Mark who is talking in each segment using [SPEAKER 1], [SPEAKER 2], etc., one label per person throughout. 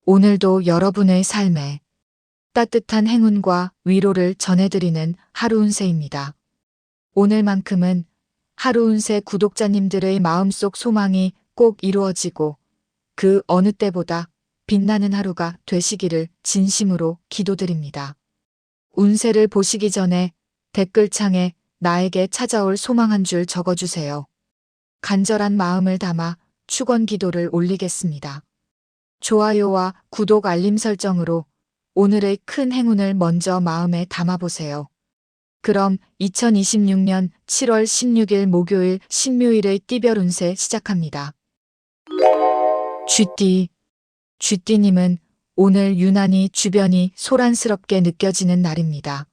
[SPEAKER 1] 오늘도 여러분의 삶에 따뜻한 행운과 위로를 전해드리는 하루 운세입니다. 오늘만큼은 하루 운세 구독자님들의 마음속 소망이 꼭 이루어지고 그 어느 때보다 빛나는 하루가 되시기를 진심으로 기도드립니다. 운세를 보시기 전에 댓글창에 나에게 찾아올 소망 한 줄 적어주세요. 간절한 마음을 담아 축원 기도를 올리겠습니다. 좋아요와 구독 알림 설정으로 오늘의 큰 행운을 먼저 마음에 담아보세요. 그럼 2026년 7월 16일 목요일 신묘일의 띠별 운세 시작합니다. 쥐띠님은 오늘 유난히 주변이 소란스럽게 느껴지는 날입니다.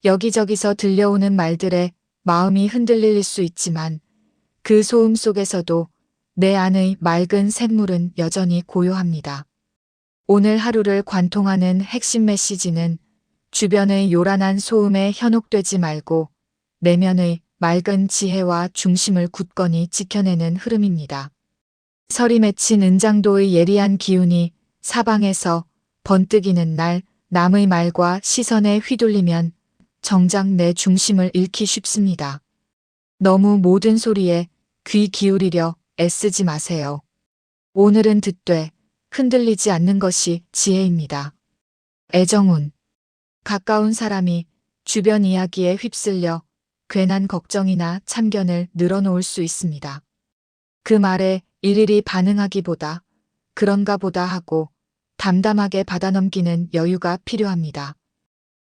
[SPEAKER 1] 여기저기서 들려오는 말들에 마음이 흔들릴 수 있지만 그 소음 속에서도 내 안의 맑은 샘물은 여전히 고요합니다. 오늘 하루를 관통하는 핵심 메시지는 주변의 요란한 소음에 현혹되지 말고 내면의 맑은 지혜와 중심을 굳건히 지켜내는 흐름입니다. 설이 맺힌 은장도의 예리한 기운이 사방에서 번뜩이는 날, 남의 말과 시선에 휘둘리면 정작 내 중심을 잃기 쉽습니다. 너무 모든 소리에 귀 기울이려 애쓰지 마세요. 오늘은 듣되 흔들리지 않는 것이 지혜입니다. 애정운. 가까운 사람이 주변 이야기에 휩쓸려 괜한 걱정이나 참견을 늘어놓을 수 있습니다. 그 말에 일일이 반응하기보다 그런가 보다 하고 담담하게 받아넘기는 여유가 필요합니다.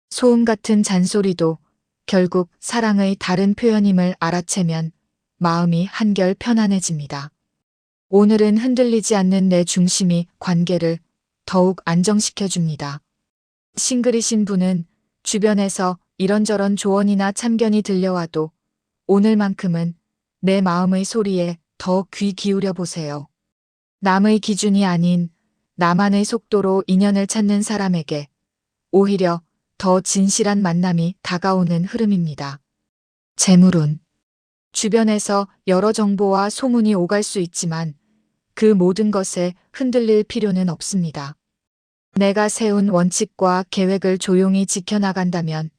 [SPEAKER 1] 소음 같은 잔소리도 결국 사랑의 다른 표현임을 알아채면 마음이 한결 편안해집니다. 오늘은 흔들리지 않는 내 중심이 관계를 더욱 안정시켜줍니다. 싱글이신 분은 주변에서 이런저런 조언이나 참견이 들려와도 오늘만큼은 내 마음의 소리에 더 귀 기울여 보세요. 남의 기준이 아닌 나만의 속도로 인연을 찾는 사람에게 오히려 더 진실한 만남이 다가오는 흐름입니다. 재물운. 주변에서 여러 정보와 소문이 오갈 수 있지만 그 모든 것에 흔들릴 필요는 없습니다. 내가 세운 원칙과 계획을 조용히 지켜나간다면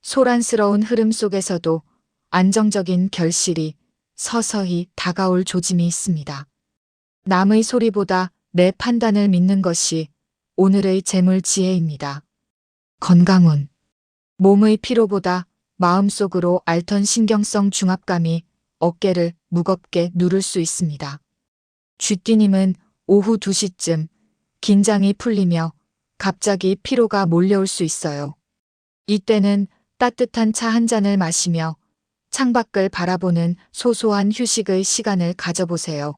[SPEAKER 1] 소란스러운 흐름 속에서도 안정적인 결실이 서서히 다가올 조짐이 있습니다. 남의 소리보다 내 판단을 믿는 것이 오늘의 재물 지혜입니다. 건강운. 몸의 피로보다 마음속으로 앓던 신경성 중압감이 어깨를 무겁게 누를 수 있습니다. 쥐띠님은 오후 2시쯤 긴장이 풀리며 갑자기 피로가 몰려올 수 있어요. 이때는 따뜻한 차 한 잔을 마시며 창밖을 바라보는 소소한 휴식의 시간을 가져보세요.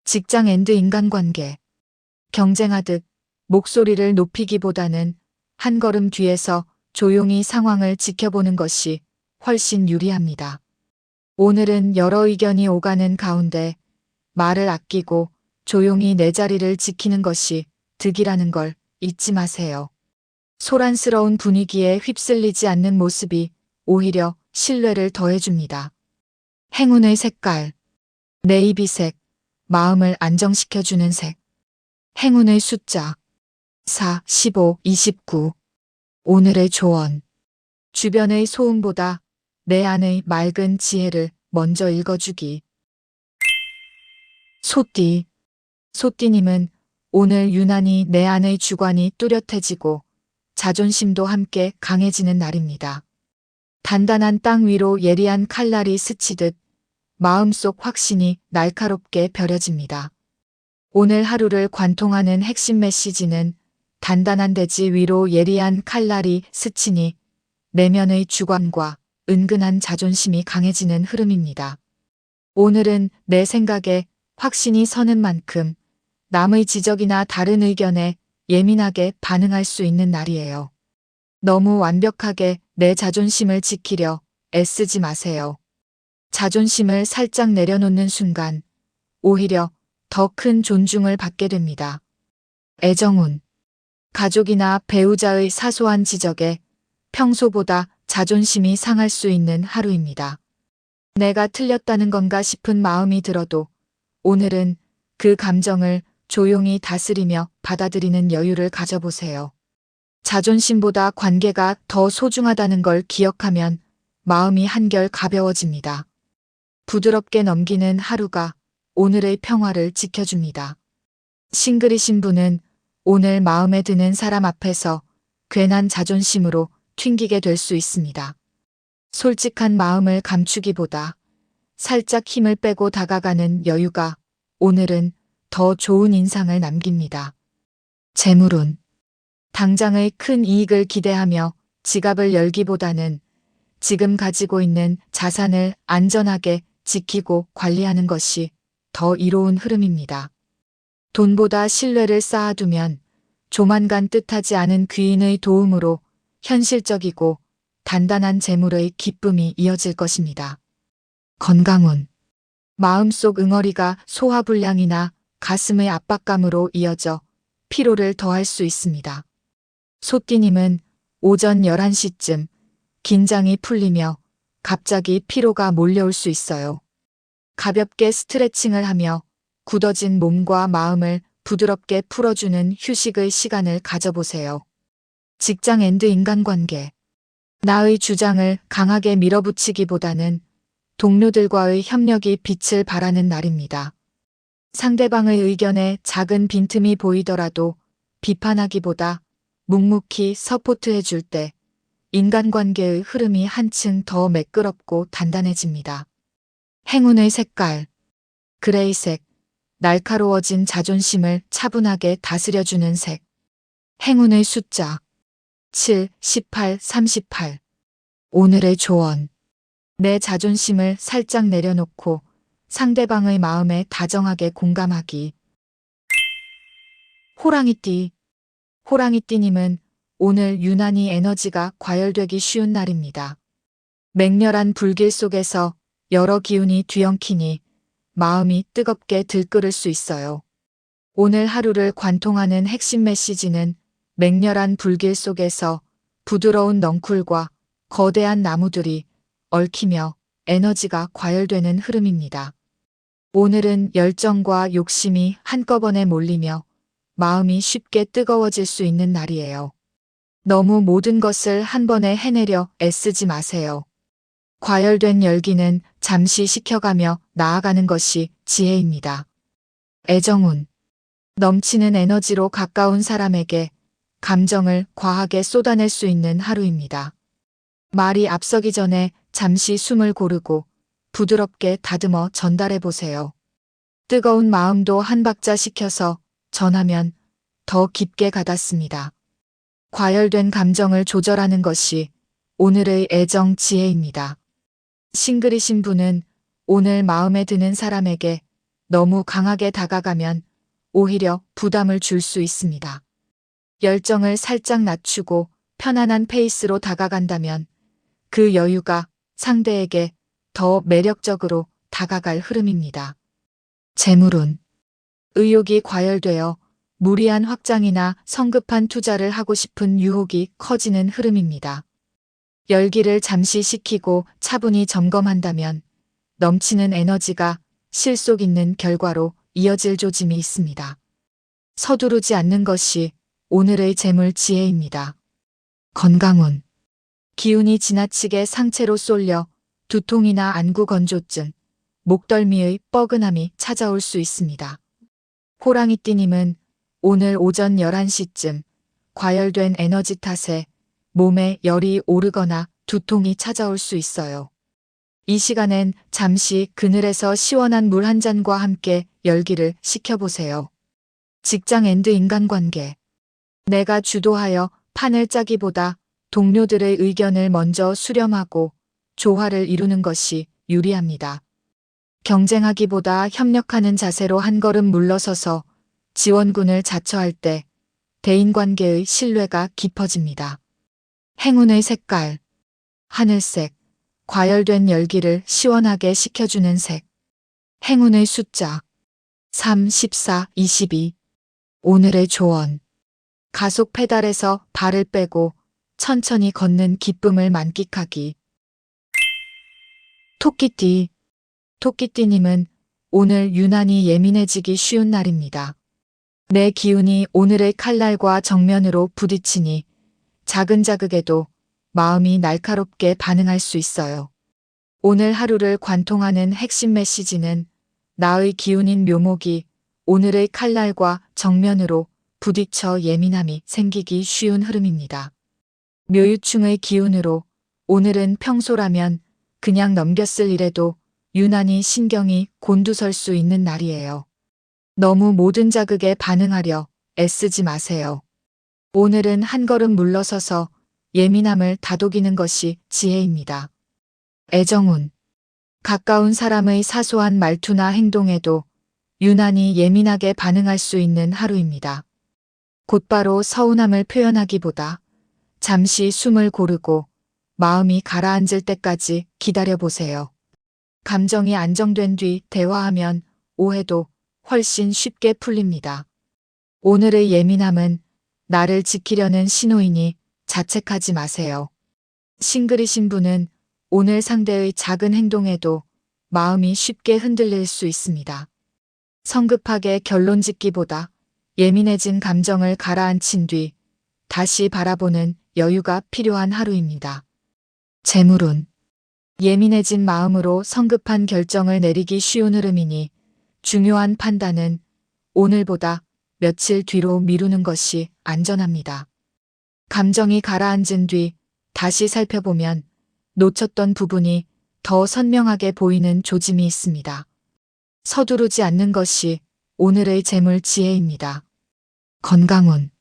[SPEAKER 1] 직장 앤드 인간관계. 경쟁하듯 목소리를 높이기보다는 한 걸음 뒤에서 조용히 상황을 지켜보는 것이 훨씬 유리합니다. 오늘은 여러 의견이 오가는 가운데 말을 아끼고 조용히 내 자리를 지키는 것이 득이라는 걸 잊지 마세요. 소란스러운 분위기에 휩쓸리지 않는 모습이 오히려 신뢰를 더해줍니다. 행운의 색깔. 네이비색, 마음을 안정시켜주는 색. 행운의 숫자. 4, 15, 29. 오늘의 조언. 주변의 소음보다 내 안의 맑은 지혜를 먼저 읽어주기. 소띠님은 오늘 유난히 내 안의 주관이 뚜렷해지고 자존심도 함께 강해지는 날입니다. 단단한 땅 위로 예리한 칼날이 스치듯 마음속 확신이 날카롭게 벼려집니다. 오늘 하루를 관통하는 핵심 메시지는 단단한 대지 위로 예리한 칼날이 스치니 내면의 주관과 은근한 자존심이 강해지는 흐름입니다. 오늘은 내 생각에 확신이 서는 만큼 남의 지적이나 다른 의견에 예민하게 반응할 수 있는 날이에요. 너무 완벽하게 내 자존심을 지키려 애쓰지 마세요. 자존심을 살짝 내려놓는 순간 오히려 더 큰 존중을 받게 됩니다. 애정운. 가족이나 배우자의 사소한 지적에 평소보다 자존심이 상할 수 있는 하루입니다. 내가 틀렸다는 건가 싶은 마음이 들어도 오늘은 그 감정을 조용히 다스리며 받아들이는 여유를 가져보세요. 자존심보다 관계가 더 소중하다는 걸 기억하면 마음이 한결 가벼워집니다. 부드럽게 넘기는 하루가 오늘의 평화를 지켜줍니다. 싱글이신 분은 오늘 마음에 드는 사람 앞에서 괜한 자존심으로 튕기게 될 수 있습니다. 솔직한 마음을 감추기보다 살짝 힘을 빼고 다가가는 여유가 오늘은 더 좋은 인상을 남깁니다. 재물운. 당장의 큰 이익을 기대하며 지갑을 열기보다는 지금 가지고 있는 자산을 안전하게 지키고 관리하는 것이 더 이로운 흐름입니다. 돈보다 신뢰를 쌓아두면 조만간 뜻하지 않은 귀인의 도움으로 현실적이고 단단한 재물의 기쁨이 이어질 것입니다. 건강운. 마음속 응어리가 소화불량이나 가슴의 압박감으로 이어져 피로를 더할 수 있습니다. 소띠님은 오전 11시쯤 긴장이 풀리며 갑자기 피로가 몰려올 수 있어요. 가볍게 스트레칭을 하며 굳어진 몸과 마음을 부드럽게 풀어주는 휴식의 시간을 가져보세요. 직장 앤드 인간관계. 나의 주장을 강하게 밀어붙이기보다는 동료들과의 협력이 빛을 발하는 날입니다. 상대방의 의견에 작은 빈틈이 보이더라도 비판하기보다 묵묵히 서포트해 줄 때 인간관계의 흐름이 한층 더 매끄럽고 단단해집니다. 행운의 색깔. 그레이색. 날카로워진 자존심을 차분하게 다스려주는 색. 행운의 숫자. 7, 18, 38. 오늘의 조언. 내 자존심을 살짝 내려놓고 상대방의 마음에 다정하게 공감하기. 호랑이띠. 호랑이띠님은 오늘 유난히 에너지가 과열되기 쉬운 날입니다. 맹렬한 불길 속에서 여러 기운이 뒤엉키니 마음이 뜨겁게 들끓을 수 있어요. 오늘 하루를 관통하는 핵심 메시지는 맹렬한 불길 속에서 부드러운 넝쿨과 거대한 나무들이 얽히며 에너지가 과열되는 흐름입니다. 오늘은 열정과 욕심이 한꺼번에 몰리며 마음이 쉽게 뜨거워질 수 있는 날이에요. 너무 모든 것을 한 번에 해내려 애쓰지 마세요. 과열된 열기는 잠시 식혀가며 나아가는 것이 지혜입니다. 애정운. 넘치는 에너지로 가까운 사람에게 감정을 과하게 쏟아낼 수 있는 하루입니다. 말이 앞서기 전에 잠시 숨을 고르고 부드럽게 다듬어 전달해 보세요. 뜨거운 마음도 한 박자 식혀서 전하면 더 깊게 가닿습니다. 과열된 감정을 조절하는 것이 오늘의 애정 지혜입니다. 싱글이신 분은 오늘 마음에 드는 사람에게 너무 강하게 다가가면 오히려 부담을 줄 수 있습니다. 열정을 살짝 낮추고 편안한 페이스로 다가간다면 그 여유가 상대에게 더 매력적으로 다가갈 흐름입니다. 재물운. 의욕이 과열되어 무리한 확장이나 성급한 투자를 하고 싶은 유혹이 커지는 흐름입니다. 열기를 잠시 식히고 차분히 점검한다면 넘치는 에너지가 실속 있는 결과로 이어질 조짐이 있습니다. 서두르지 않는 것이 오늘의 재물 지혜입니다. 건강운. 기운이 지나치게 상체로 쏠려 두통이나 안구 건조증, 목덜미의 뻐근함이 찾아올 수 있습니다. 호랑이띠님은 오늘 오전 11시쯤 과열된 에너지 탓에 몸에 열이 오르거나 두통이 찾아올 수 있어요. 이 시간엔 잠시 그늘에서 시원한 물 한 잔과 함께 열기를 식혀보세요. 직장 앤드 인간관계. 내가 주도하여 판을 짜기보다 동료들의 의견을 먼저 수렴하고 조화를 이루는 것이 유리합니다. 경쟁하기보다 협력하는 자세로 한 걸음 물러서서 지원군을 자처할 때 대인관계의 신뢰가 깊어집니다. 행운의 색깔. 하늘색. 과열된 열기를 시원하게 식혀주는 색. 행운의 숫자. 3, 14, 22. 오늘의 조언. 가속 페달에서 발을 빼고 천천히 걷는 기쁨을 만끽하기. 토끼띠. 토끼띠님은 오늘 유난히 예민해지기 쉬운 날입니다. 내 기운이 오늘의 칼날과 정면으로 부딪히니 작은 자극에도 마음이 날카롭게 반응할 수 있어요. 오늘 하루를 관통하는 핵심 메시지는 나의 기운인 묘목이 오늘의 칼날과 정면으로 부딪혀 예민함이 생기기 쉬운 흐름입니다. 묘유충의 기운으로 오늘은 평소라면 그냥 넘겼을 일에도 유난히 신경이 곤두설 수 있는 날이에요. 너무 모든 자극에 반응하려 애쓰지 마세요. 오늘은 한 걸음 물러서서 예민함을 다독이는 것이 지혜입니다. 애정운. 가까운 사람의 사소한 말투나 행동에도 유난히 예민하게 반응할 수 있는 하루입니다. 곧바로 서운함을 표현하기보다 잠시 숨을 고르고 마음이 가라앉을 때까지 기다려보세요. 감정이 안정된 뒤 대화하면 오해도 훨씬 쉽게 풀립니다. 오늘의 예민함은 나를 지키려는 신호이니 자책하지 마세요. 싱글이신 분은 오늘 상대의 작은 행동에도 마음이 쉽게 흔들릴 수 있습니다. 성급하게 결론 짓기보다 예민해진 감정을 가라앉힌 뒤 다시 바라보는 여유가 필요한 하루입니다. 재물운. 예민해진 마음으로 성급한 결정을 내리기 쉬운 흐름이니 중요한 판단은 오늘보다 며칠 뒤로 미루는 것이 안전합니다. 감정이 가라앉은 뒤 다시 살펴보면 놓쳤던 부분이 더 선명하게 보이는 조짐이 있습니다. 서두르지 않는 것이 오늘의 재물 지혜입니다. 건강운.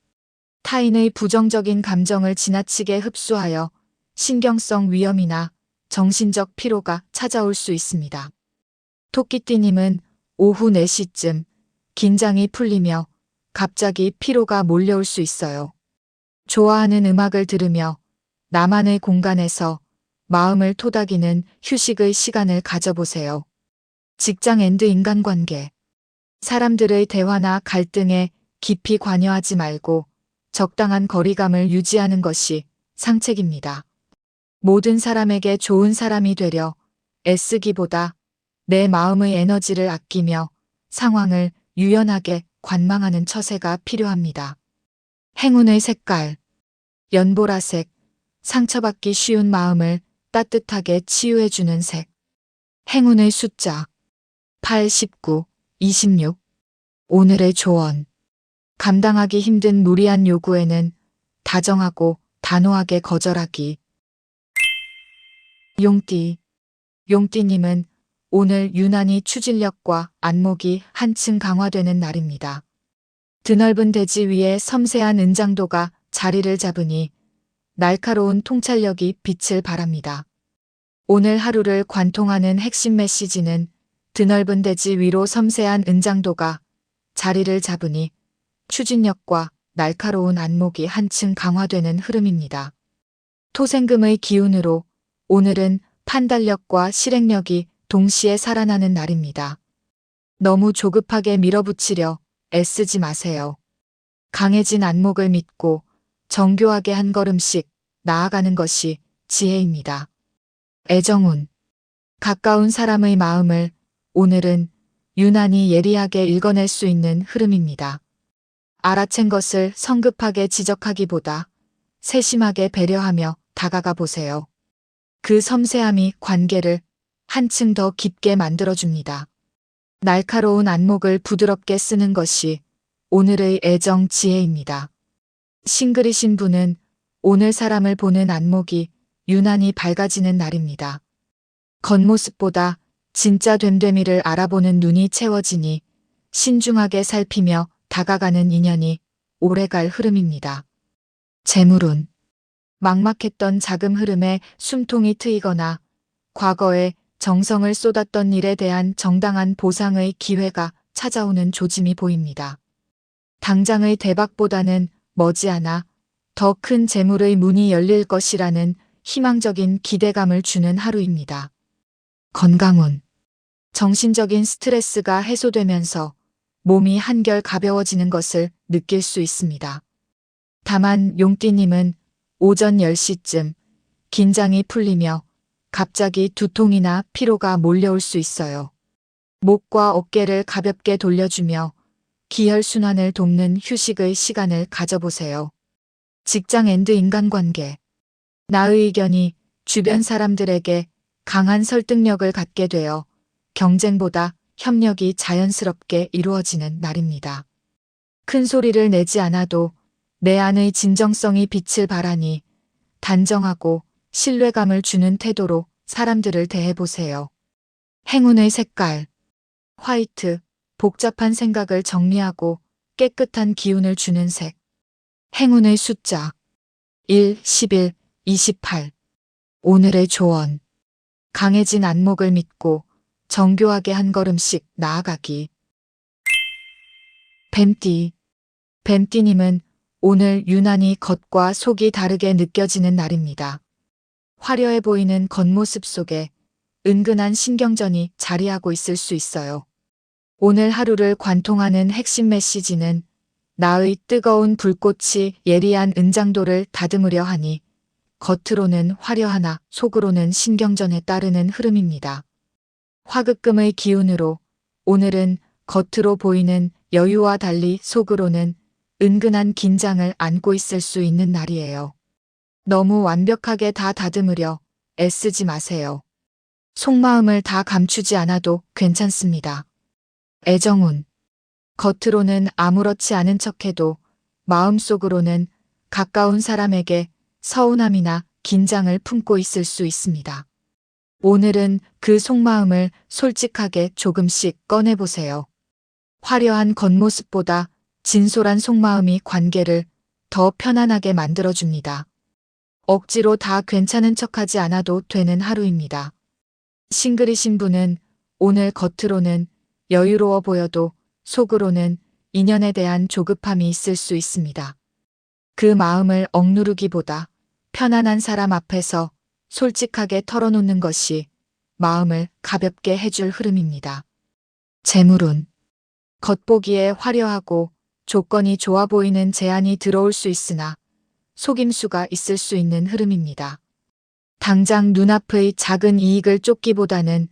[SPEAKER 1] 타인의 부정적인 감정을 지나치게 흡수하여 신경성 위염이나 정신적 피로가 찾아올 수 있습니다. 토끼띠님은 오후 4시쯤 긴장이 풀리며 갑자기 피로가 몰려올 수 있어요. 좋아하는 음악을 들으며 나만의 공간에서 마음을 토닥이는 휴식의 시간을 가져보세요. 직장 앤드 인간관계. 사람들의 대화나 갈등에 깊이 관여하지 말고 적당한 거리감을 유지하는 것이 상책입니다. 모든 사람에게 좋은 사람이 되려 애쓰기보다 내 마음의 에너지를 아끼며 상황을 유연하게 관망하는 처세가 필요합니다. 행운의 색깔. 연보라색. 상처받기 쉬운 마음을 따뜻하게 치유해주는 색. 행운의 숫자. 8, 19, 26. 오늘의 조언. 감당하기 힘든 무리한 요구에는 다정하고 단호하게 거절하기. 용띠. 용띠님은 오늘 유난히 추진력과 안목이 한층 강화되는 날입니다. 드넓은 대지 위에 섬세한 은장도가 자리를 잡으니 날카로운 통찰력이 빛을 발합니다. 오늘 하루를 관통하는 핵심 메시지는 드넓은 대지 위로 섬세한 은장도가 자리를 잡으니 추진력과 날카로운 안목이 한층 강화되는 흐름입니다. 토생금의 기운으로 오늘은 판단력과 실행력이 동시에 살아나는 날입니다. 너무 조급하게 밀어붙이려 애쓰지 마세요. 강해진 안목을 믿고 정교하게 한 걸음씩 나아가는 것이 지혜입니다. 애정운. 가까운 사람의 마음을 오늘은 유난히 예리하게 읽어낼 수 있는 흐름입니다. 알아챈 것을 성급하게 지적하기보다 세심하게 배려하며 다가가 보세요. 그 섬세함이 관계를 한층 더 깊게 만들어줍니다. 날카로운 안목을 부드럽게 쓰는 것이 오늘의 애정 지혜입니다. 싱글이신 분은 오늘 사람을 보는 안목이 유난히 밝아지는 날입니다. 겉모습보다 진짜 됨됨이를 알아보는 눈이 채워지니 신중하게 살피며 다가가는 인연이 오래갈 흐름입니다. 재물운. 막막했던 자금 흐름에 숨통이 트이거나 과거에 정성을 쏟았던 일에 대한 정당한 보상의 기회가 찾아오는 조짐이 보입니다. 당장의 대박보다는 머지않아 더 큰 재물의 문이 열릴 것이라는 희망적인 기대감을 주는 하루입니다. 건강운. 정신적인 스트레스가 해소되면서 몸이 한결 가벼워지는 것을 느낄 수 있습니다. 다만 용띠님은 오전 10시쯤 긴장이 풀리며 갑자기 두통이나 피로가 몰려올 수 있어요. 목과 어깨를 가볍게 돌려주며 기혈순환을 돕는 휴식의 시간을 가져보세요. 직장 앤드 인간관계. 나의 의견이 주변 사람들에게 강한 설득력을 갖게 되어 경쟁보다 협력이 자연스럽게 이루어지는 날입니다. 큰 소리를 내지 않아도 내 안의 진정성이 빛을 발하니 단정하고 신뢰감을 주는 태도로 사람들을 대해보세요. 행운의 색깔. 화이트. 복잡한 생각을 정리하고 깨끗한 기운을 주는 색. 행운의 숫자. 1, 11, 28. 오늘의 조언. 강해진 안목을 믿고 정교하게 한 걸음씩 나아가기. 뱀띠. 뱀띠님은 오늘 유난히 겉과 속이 다르게 느껴지는 날입니다. 화려해 보이는 겉모습 속에 은근한 신경전이 자리하고 있을 수 있어요. 오늘 하루를 관통하는 핵심 메시지는 나의 뜨거운 불꽃이 예리한 은장도를 다듬으려 하니 겉으로는 화려하나 속으로는 신경전에 따르는 흐름입니다. 화극금의 기운으로 오늘은 겉으로 보이는 여유와 달리 속으로는 은근한 긴장을 안고 있을 수 있는 날이에요. 너무 완벽하게 다 다듬으려 애쓰지 마세요. 속마음을 다 감추지 않아도 괜찮습니다. 애정운. 겉으로는 아무렇지 않은 척해도 마음속으로는 가까운 사람에게 서운함이나 긴장을 품고 있을 수 있습니다. 오늘은 그 속마음을 솔직하게 조금씩 꺼내보세요. 화려한 겉모습보다 진솔한 속마음이 관계를 더 편안하게 만들어줍니다. 억지로 다 괜찮은 척하지 않아도 되는 하루입니다. 싱글이신 분은 오늘 겉으로는 여유로워 보여도 속으로는 인연에 대한 조급함이 있을 수 있습니다. 그 마음을 억누르기보다 편안한 사람 앞에서 솔직하게 털어놓는 것이 마음을 가볍게 해줄 흐름입니다. 재물운. 겉보기에 화려하고 조건이 좋아 보이는 제안이 들어올 수 있으나 속임수가 있을 수 있는 흐름입니다. 당장 눈앞의 작은 이익을 쫓기보다는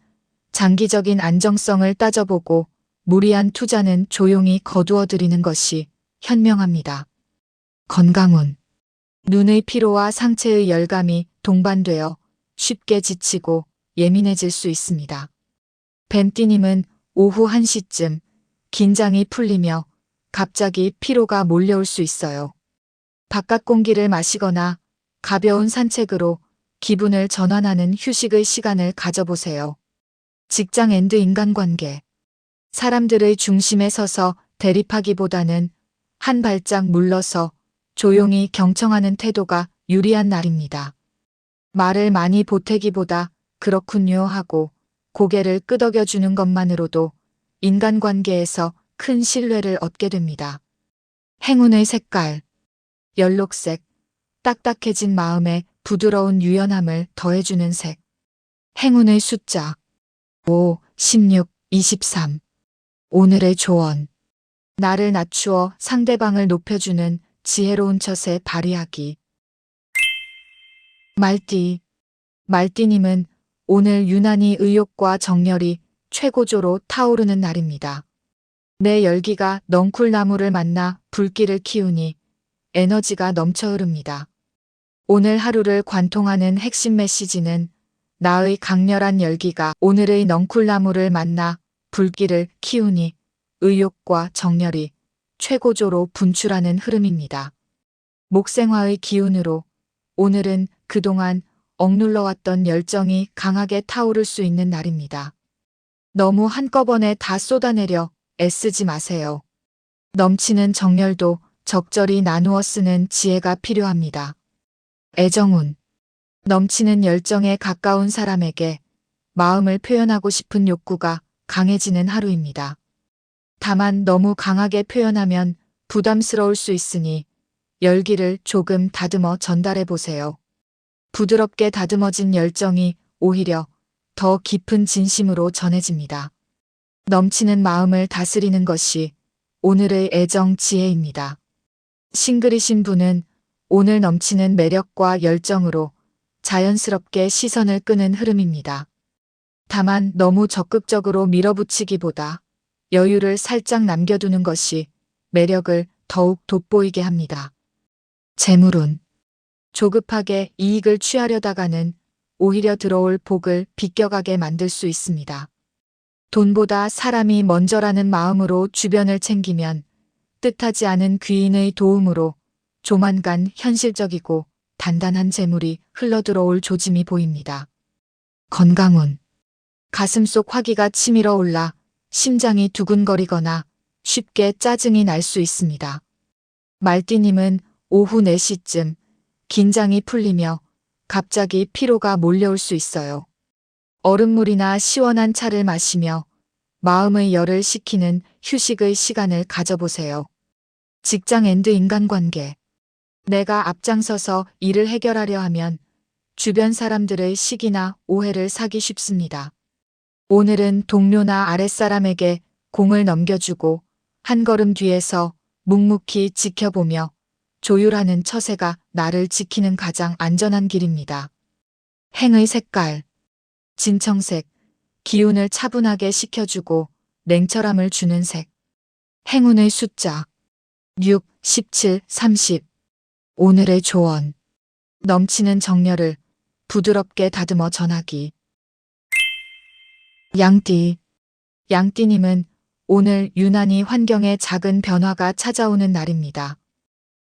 [SPEAKER 1] 장기적인 안정성을 따져보고 무리한 투자는 조용히 거두어들이는 것이 현명합니다. 건강운. 눈의 피로와 상체의 열감이 동반되어 쉽게 지치고 예민해질 수 있습니다. 뱀띠님은 오후 1시쯤 긴장이 풀리며 갑자기 피로가 몰려올 수 있어요. 바깥 공기를 마시거나 가벼운 산책으로 기분을 전환하는 휴식의 시간을 가져보세요. 직장 앤드 인간관계. 사람들의 중심에 서서 대립하기보다는 한 발짝 물러서 조용히 경청하는 태도가 유리한 날입니다. 말을 많이 보태기보다 그렇군요 하고 고개를 끄덕여주는 것만으로도 인간관계에서 큰 신뢰를 얻게 됩니다. 행운의 색깔. 연록색. 딱딱해진 마음에 부드러운 유연함을 더해주는 색. 행운의 숫자. 5, 16, 23. 오늘의 조언. 나를 낮추어 상대방을 높여주는 지혜로운 처세 발휘하기. 말띠. 말띠님은 오늘 유난히 의욕과 정열이 최고조로 타오르는 날입니다. 내 열기가 넝쿨나무를 만나 불길을 키우니 에너지가 넘쳐 흐릅니다. 오늘 하루를 관통하는 핵심 메시지는 나의 강렬한 열기가 오늘의 넝쿨나무를 만나 불길을 키우니 의욕과 정열이 최고조로 분출하는 흐름입니다. 목생화의 기운으로 오늘은 그동안 억눌러왔던 열정이 강하게 타오를 수 있는 날입니다. 너무 한꺼번에 다 쏟아내려 애쓰지 마세요. 넘치는 정열도 적절히 나누어 쓰는 지혜가 필요합니다. 애정운. 넘치는 열정에 가까운 사람에게 마음을 표현하고 싶은 욕구가 강해지는 하루입니다. 다만 너무 강하게 표현하면 부담스러울 수 있으니 열기를 조금 다듬어 전달해 보세요. 부드럽게 다듬어진 열정이 오히려 더 깊은 진심으로 전해집니다. 넘치는 마음을 다스리는 것이 오늘의 애정 지혜입니다. 싱글이신 분은 오늘 넘치는 매력과 열정으로 자연스럽게 시선을 끄는 흐름입니다. 다만 너무 적극적으로 밀어붙이기보다 여유를 살짝 남겨두는 것이 매력을 더욱 돋보이게 합니다. 재물운. 조급하게 이익을 취하려다가는 오히려 들어올 복을 비껴가게 만들 수 있습니다. 돈보다 사람이 먼저라는 마음으로 주변을 챙기면 뜻하지 않은 귀인의 도움으로 조만간 현실적이고 단단한 재물이 흘러들어올 조짐이 보입니다. 건강운. 가슴속 화기가 치밀어 올라 심장이 두근거리거나 쉽게 짜증이 날 수 있습니다. 말띠님은 오후 4시쯤 긴장이 풀리며 갑자기 피로가 몰려올 수 있어요. 얼음물이나 시원한 차를 마시며 마음의 열을 식히는 휴식의 시간을 가져보세요. 직장 앤드 인간관계. 내가 앞장서서 일을 해결하려 하면 주변 사람들의 시기나 오해를 사기 쉽습니다. 오늘은 동료나 아랫사람에게 공을 넘겨주고 한 걸음 뒤에서 묵묵히 지켜보며 조율하는 처세가 나를 지키는 가장 안전한 길입니다. 행의 색깔. 진청색. 기운을 차분하게 식혀주고 냉철함을 주는 색. 행운의 숫자. 6, 17, 30. 오늘의 조언. 넘치는 정열을 부드럽게 다듬어 전하기. 양띠. 양띠님은 오늘 유난히 환경에 작은 변화가 찾아오는 날입니다.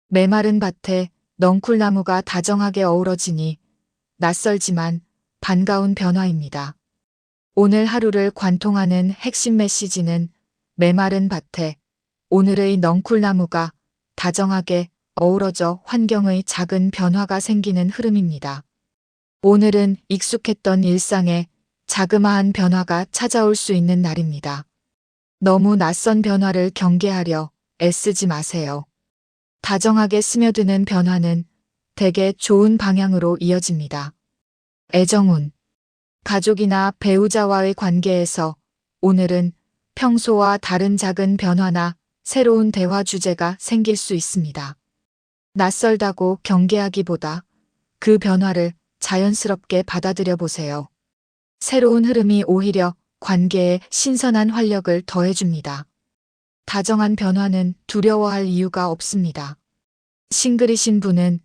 [SPEAKER 1] 메마른 밭에 넝쿨나무가 다정하게 어우러지니 낯설지만 반가운 변화입니다. 오늘 하루를 관통하는 핵심 메시지는 메마른 밭에 오늘의 넝쿨나무가 다정하게 어우러져 환경의 작은 변화가 생기는 흐름입니다. 오늘은 익숙했던 일상에 자그마한 변화가 찾아올 수 있는 날입니다. 너무 낯선 변화를 경계하려 애쓰지 마세요. 다정하게 스며드는 변화는 대개 좋은 방향으로 이어집니다. 애정운. 가족이나 배우자와의 관계에서 오늘은 평소와 다른 작은 변화나 새로운 대화 주제가 생길 수 있습니다. 낯설다고 경계하기보다 그 변화를 자연스럽게 받아들여 보세요. 새로운 흐름이 오히려 관계에 신선한 활력을 더해줍니다. 다정한 변화는 두려워할 이유가 없습니다. 싱글이신 분은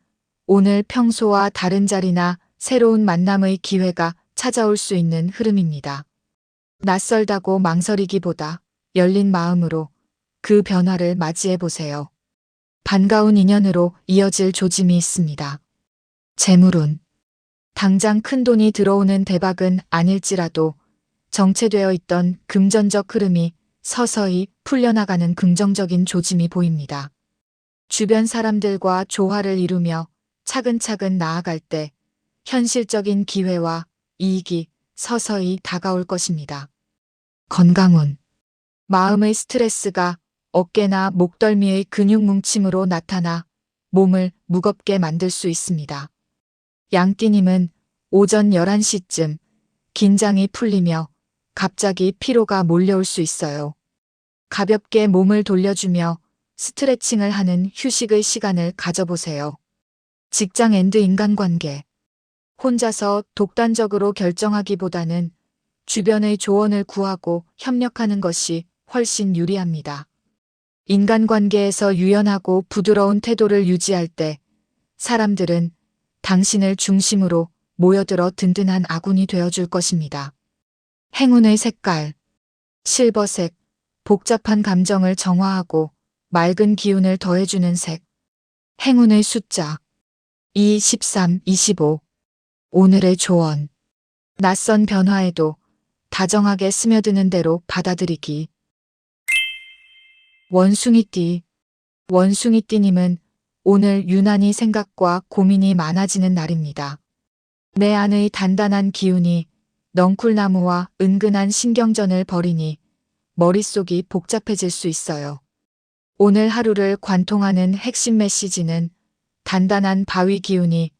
[SPEAKER 1] 오늘 평소와 다른 자리나 새로운 만남의 기회가 찾아올 수 있는 흐름입니다. 낯설다고 망설이기보다 열린 마음으로 그 변화를 맞이해 보세요. 반가운 인연으로 이어질 조짐이 있습니다. 재물운. 당장 큰 돈이 들어오는 대박은 아닐지라도 정체되어 있던 금전적 흐름이 서서히 풀려나가는 긍정적인 조짐이 보입니다. 주변 사람들과 조화를 이루며 차근차근 나아갈 때 현실적인 기회와 이익이 서서히 다가올 것입니다. 건강운. 마음의 스트레스가 어깨나 목덜미의 근육 뭉침으로 나타나 몸을 무겁게 만들 수 있습니다. 양띠님은 오전 11시쯤 긴장이 풀리며 갑자기 피로가 몰려올 수 있어요. 가볍게 몸을 돌려주며 스트레칭을 하는 휴식의 시간을 가져보세요. 직장 앤드 인간관계. 혼자서 독단적으로 결정하기보다는 주변의 조언을 구하고 협력하는 것이 훨씬 유리합니다. 인간관계에서 유연하고 부드러운 태도를 유지할 때 사람들은 당신을 중심으로 모여들어 든든한 아군이 되어줄 것입니다. 행운의 색깔. 실버색. 복잡한 감정을 정화하고 맑은 기운을 더해주는 색. 행운의 숫자. 2, 13, 25. 오늘의 조언. 낯선 변화에도 다정하게 스며드는 대로 받아들이기. 원숭이띠. 원숭이띠님은 오늘 유난히 생각과 고민이 많아지는 날입니다. 내 안의 단단한 기운이 넝쿨나무와 은근한 신경전을 벌이니 머릿속이 복잡해질 수 있어요. 오늘 하루를 관통하는 핵심 메시지는 단단한 바위 기운이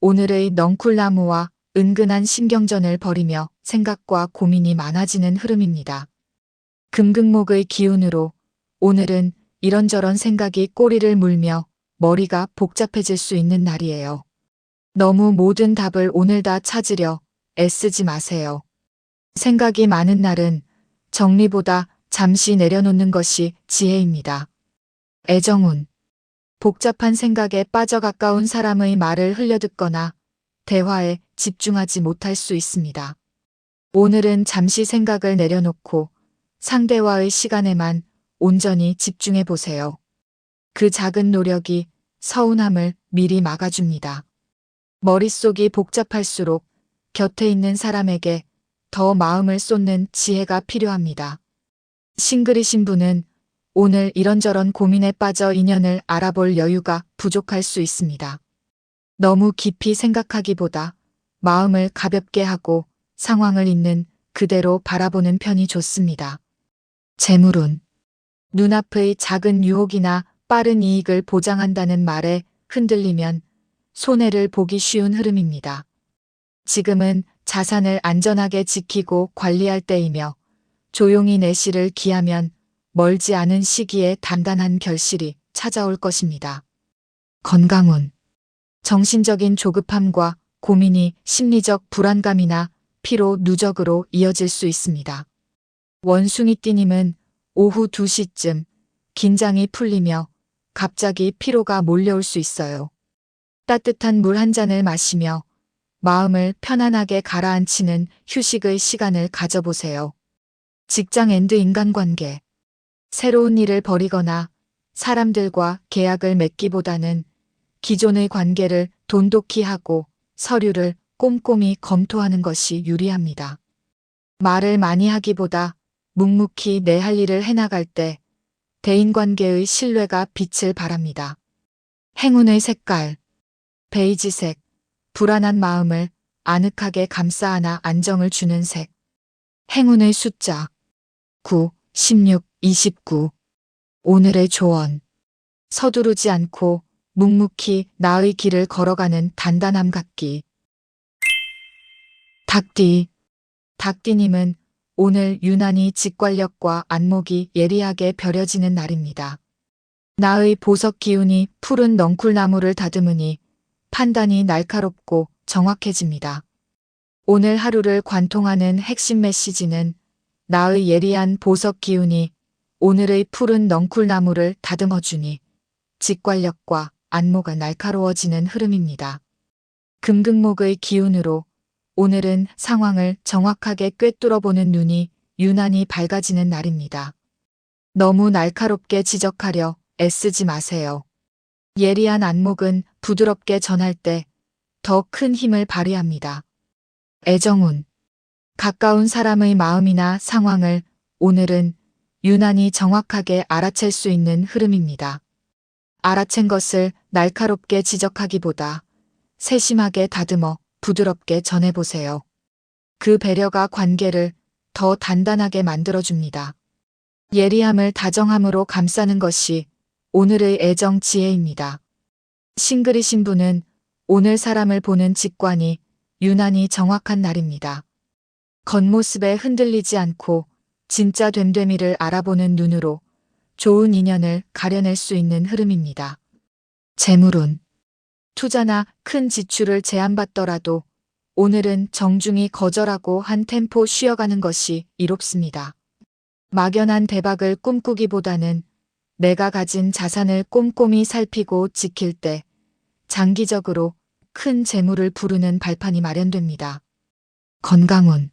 [SPEAKER 1] 오늘의 넝쿨나무와 은근한 신경전을 벌이며 생각과 고민이 많아지는 흐름입니다. 금극목의 기운으로 오늘은 이런저런 생각이 꼬리를 물며 머리가 복잡해질 수 있는 날이에요. 너무 모든 답을 오늘 다 찾으려 애쓰지 마세요. 생각이 많은 날은 정리보다 잠시 내려놓는 것이 지혜입니다. 애정운. 복잡한 생각에 빠져 가까운 사람의 말을 흘려듣거나 대화에 집중하지 못할 수 있습니다. 오늘은 잠시 생각을 내려놓고 상대와의 시간에만 온전히 집중해 보세요. 그 작은 노력이 서운함을 미리 막아줍니다. 머릿속이 복잡할수록 곁에 있는 사람에게 더 마음을 쏟는 지혜가 필요합니다. 싱글이신 분은 오늘 이런저런 고민에 빠져 인연을 알아볼 여유가 부족할 수 있습니다. 너무 깊이 생각하기보다 마음을 가볍게 하고 상황을 있는 그대로 바라보는 편이 좋습니다. 재물운. 눈앞의 작은 유혹이나 빠른 이익을 보장한다는 말에 흔들리면 손해를 보기 쉬운 흐름입니다. 지금은 자산을 안전하게 지키고 관리할 때이며 조용히 내실을 기하면 멀지 않은 시기에 단단한 결실이 찾아올 것입니다. 건강운. 정신적인 조급함과 고민이 심리적 불안감이나 피로 누적으로 이어질 수 있습니다. 원숭이띠님은 오후 2시쯤 긴장이 풀리며 갑자기 피로가 몰려올 수 있어요. 따뜻한 물 한 잔을 마시며 마음을 편안하게 가라앉히는 휴식의 시간을 가져보세요. 직장 앤드 인간관계. 새로운 일을 벌이거나 사람들과 계약을 맺기보다는 기존의 관계를 돈독히 하고 서류를 꼼꼼히 검토하는 것이 유리합니다. 말을 많이 하기보다 묵묵히 내 할 일을 해나갈 때 대인관계의 신뢰가 빛을 발합니다. 행운의 색깔. 베이지색. 불안한 마음을 아늑하게 감싸 안아 안정을 주는 색. 행운의 숫자. 9, 16, 29. 오늘의 조언. 서두르지 않고 묵묵히 나의 길을 걸어가는 단단함 갖기. 닭띠. 닭띠님은 오늘 유난히 직관력과 안목이 예리하게 벼려지는 날입니다. 나의 보석 기운이 푸른 넝쿨나무를 다듬으니 판단이 날카롭고 정확해집니다. 오늘 하루를 관통하는 핵심 메시지는 나의 예리한 보석 기운이 오늘의 푸른 넝쿨나무를 다듬어주니 직관력과 안목가 날카로워지는 흐름입니다. 금극목의 기운으로 오늘은 상황을 정확하게 꿰뚫어보는 눈이 유난히 밝아지는 날입니다. 너무 날카롭게 지적하려 애쓰지 마세요. 예리한 안목은 부드럽게 전할 때 더 큰 힘을 발휘합니다. 애정운. 가까운 사람의 마음이나 상황을 오늘은 유난히 정확하게 알아챌 수 있는 흐름입니다. 알아챈 것을 날카롭게 지적하기보다 세심하게 다듬어 부드럽게 전해보세요. 그 배려가 관계를 더 단단하게 만들어줍니다. 예리함을 다정함으로 감싸는 것이 오늘의 애정 지혜입니다. 싱글이신 분은 오늘 사람을 보는 직관이 유난히 정확한 날입니다. 겉모습에 흔들리지 않고 진짜 됨됨이를 알아보는 눈으로 좋은 인연을 가려낼 수 있는 흐름입니다. 재물운. 투자나 큰 지출을 제안받더라도 오늘은 정중히 거절하고 한 템포 쉬어가는 것이 이롭습니다. 막연한 대박을 꿈꾸기보다는 내가 가진 자산을 꼼꼼히 살피고 지킬 때 장기적으로 큰 재물을 부르는 발판이 마련됩니다. 건강운.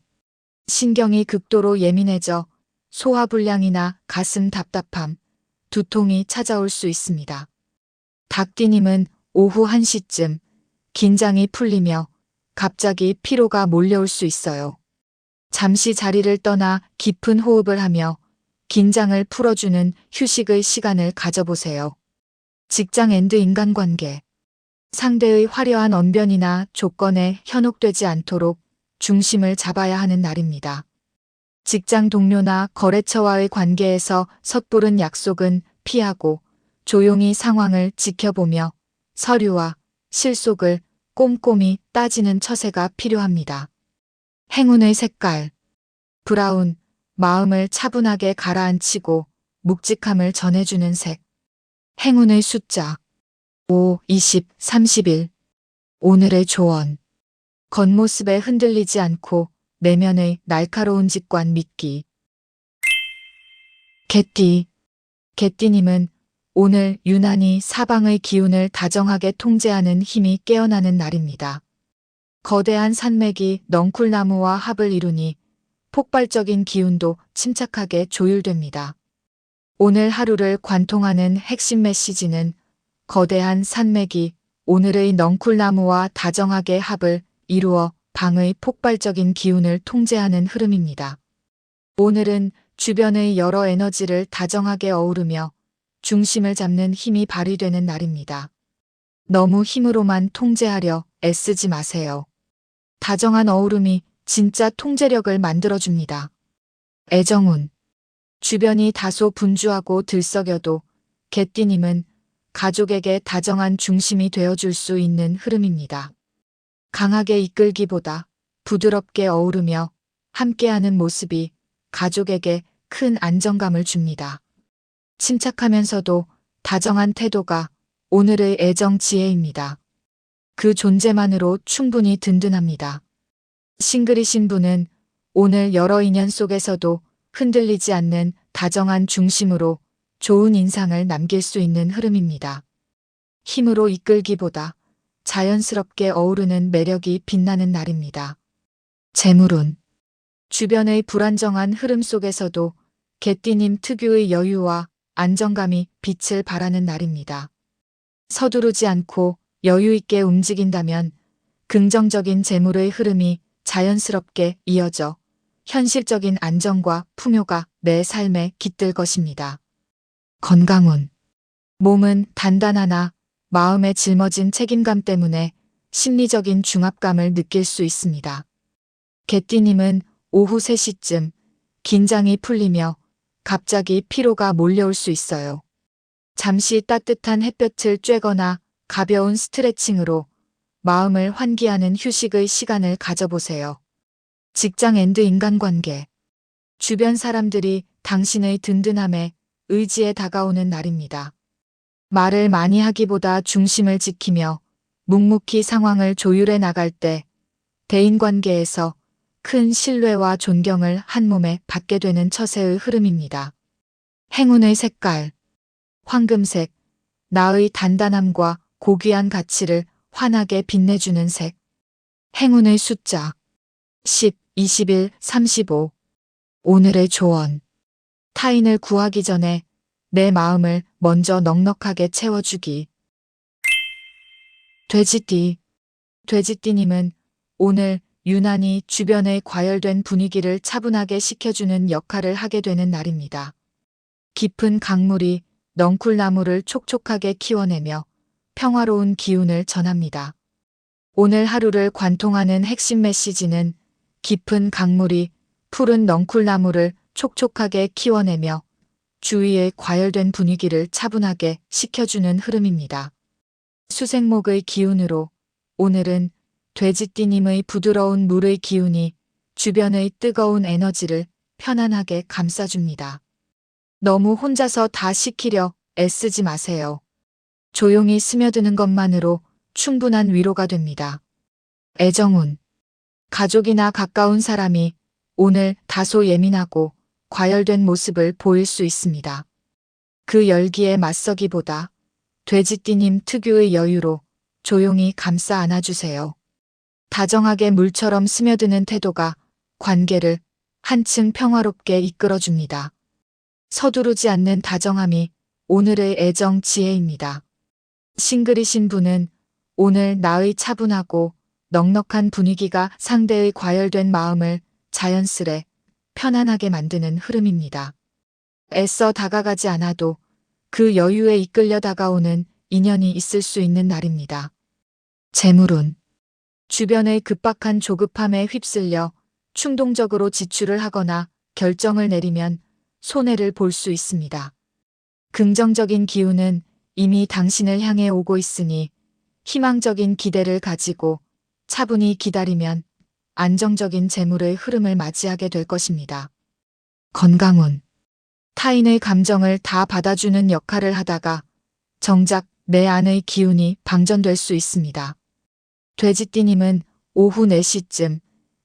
[SPEAKER 1] 신경이 극도로 예민해져 소화불량이나 가슴 답답함, 두통이 찾아올 수 있습니다. 닭띠님은 오후 1시쯤 긴장이 풀리며 갑자기 피로가 몰려올 수 있어요. 잠시 자리를 떠나 깊은 호흡을 하며 긴장을 풀어주는 휴식의 시간을 가져보세요. 직장 앤드 인간관계. 상대의 화려한 언변이나 조건에 현혹되지 않도록 중심을 잡아야 하는 날입니다. 직장 동료나 거래처와의 관계에서 섣부른 약속은 피하고 조용히 상황을 지켜보며 서류와 실속을 꼼꼼히 따지는 처세가 필요합니다. 행운의 색깔. 브라운. 마음을 차분하게 가라앉히고 묵직함을 전해주는 색. 행운의 숫자. 5, 20, 31. 오늘의 조언. 겉모습에 흔들리지 않고 내면의 날카로운 직관 믿기. 개띠. 개띠님은 오늘 유난히 사방의 기운을 다정하게 통제하는 힘이 깨어나는 날입니다. 거대한 산맥이 넝쿨나무와 합을 이루니 폭발적인 기운도 침착하게 조율됩니다. 오늘 하루를 관통하는 핵심 메시지는 거대한 산맥이 오늘의 넝쿨나무와 다정하게 합을 이루어 방의 폭발적인 기운을 통제하는 흐름입니다. 오늘은 주변의 여러 에너지를 다정하게 어우르며 중심을 잡는 힘이 발휘되는 날입니다. 너무 힘으로만 통제하려 애쓰지 마세요. 다정한 어우름이 진짜 통제력을 만들어줍니다. 애정운. 주변이 다소 분주하고 들썩여도 개띠님은 가족에게 다정한 중심이 되어줄 수 있는 흐름입니다. 강하게 이끌기보다 부드럽게 어우르며 함께하는 모습이 가족에게 큰 안정감을 줍니다. 침착하면서도 다정한 태도가 오늘의 애정 지혜입니다. 그 존재만으로 충분히 든든합니다. 싱글이신 분은 오늘 여러 인연 속에서도 흔들리지 않는 다정한 중심으로 좋은 인상을 남길 수 있는 흐름입니다. 힘으로 이끌기보다 자연스럽게 어우르는 매력이 빛나는 날입니다. 재물운. 주변의 불안정한 흐름 속에서도 개띠님 특유의 여유와 안정감이 빛을 발하는 날입니다. 서두르지 않고 여유 있게 움직인다면 긍정적인 재물의 흐름이 자연스럽게 이어져 현실적인 안정과 풍요가 내 삶에 깃들 것입니다. 건강운. 몸은 단단하나 마음에 짊어진 책임감 때문에 심리적인 중압감을 느낄 수 있습니다. 개띠님은 오후 3시쯤 긴장이 풀리며 갑자기 피로가 몰려올 수 있어요. 잠시 따뜻한 햇볕을 쬐거나 가벼운 스트레칭으로 마음을 환기하는 휴식의 시간을 가져보세요. 직장 앤드 인간관계. 주변 사람들이 당신의 든든함에 의지에 다가오는 날입니다. 말을 많이 하기보다 중심을 지키며 묵묵히 상황을 조율해 나갈 때 대인관계에서 큰 신뢰와 존경을 한몸에 받게 되는 처세의 흐름입니다. 행운의 색깔. 황금색. 나의 단단함과 고귀한 가치를 환하게 빛내주는 색. 행운의 숫자. 10, 21, 35. 오늘의 조언. 타인을 구하기 전에 내 마음을 먼저 넉넉하게 채워주기. 돼지띠. 돼지띠님은 오늘 유난히 주변의 과열된 분위기를 차분하게 식혀주는 역할을 하게 되는 날입니다. 깊은 강물이 넝쿨나무를 촉촉하게 키워내며 평화로운 기운을 전합니다. 오늘 하루를 관통하는 핵심 메시지는 깊은 강물이 푸른 넝쿨나무를 촉촉하게 키워내며 주위의 과열된 분위기를 차분하게 식혀주는 흐름입니다. 수생목의 기운으로 오늘은 돼지띠님의 부드러운 물의 기운이 주변의 뜨거운 에너지를 편안하게 감싸줍니다. 너무 혼자서 다 식히려 애쓰지 마세요. 조용히 스며드는 것만으로 충분한 위로가 됩니다. 애정운. 가족이나 가까운 사람이 오늘 다소 예민하고 과열된 모습을 보일 수 있습니다. 그 열기에 맞서기보다 돼지띠님 특유의 여유로 조용히 감싸 안아주세요. 다정하게 물처럼 스며드는 태도가 관계를 한층 평화롭게 이끌어줍니다. 서두르지 않는 다정함이 오늘의 애정 지혜입니다. 싱글이신 분은 오늘 나의 차분하고 넉넉한 분위기가 상대의 과열된 마음을 자연스레 편안하게 만드는 흐름입니다. 애써 다가가지 않아도 그 여유에 이끌려 다가오는 인연이 있을 수 있는 날입니다. 재물운. 주변의 급박한 조급함에 휩쓸려 충동적으로 지출을 하거나 결정을 내리면 손해를 볼 수 있습니다. 긍정적인 기운은 이미 당신을 향해 오고 있으니 희망적인 기대를 가지고 차분히 기다리면 안정적인 재물의 흐름을 맞이하게 될 것입니다. 건강운. 타인의 감정을 다 받아주는 역할을 하다가 정작 내 안의 기운이 방전될 수 있습니다. 돼지띠님은 오후 4시쯤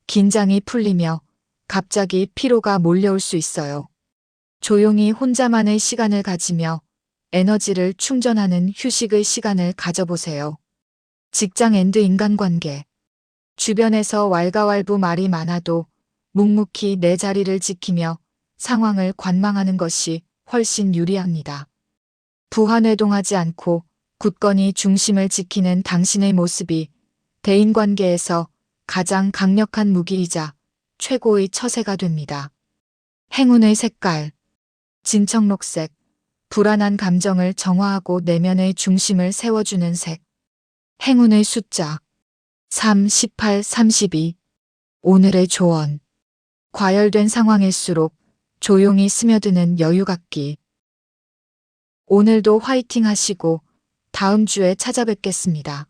[SPEAKER 1] 긴장이 풀리며 갑자기 피로가 몰려올 수 있어요. 조용히 혼자만의 시간을 가지며 에너지를 충전하는 휴식의 시간을 가져보세요. 직장 앤드 인간관계. 주변에서 왈가왈부 말이 많아도 묵묵히 내 자리를 지키며 상황을 관망하는 것이 훨씬 유리합니다. 부하뇌동하지 않고 굳건히 중심을 지키는 당신의 모습이 대인관계에서 가장 강력한 무기이자 최고의 처세가 됩니다. 행운의 색깔. 진청록색. 불안한 감정을 정화하고 내면의 중심을 세워주는 색. 행운의 숫자. 3, 18, 32. 오늘의 조언. 과열된 상황일수록 조용히 스며드는 여유 갖기. 오늘도 화이팅 하시고 다음 주에 찾아뵙겠습니다.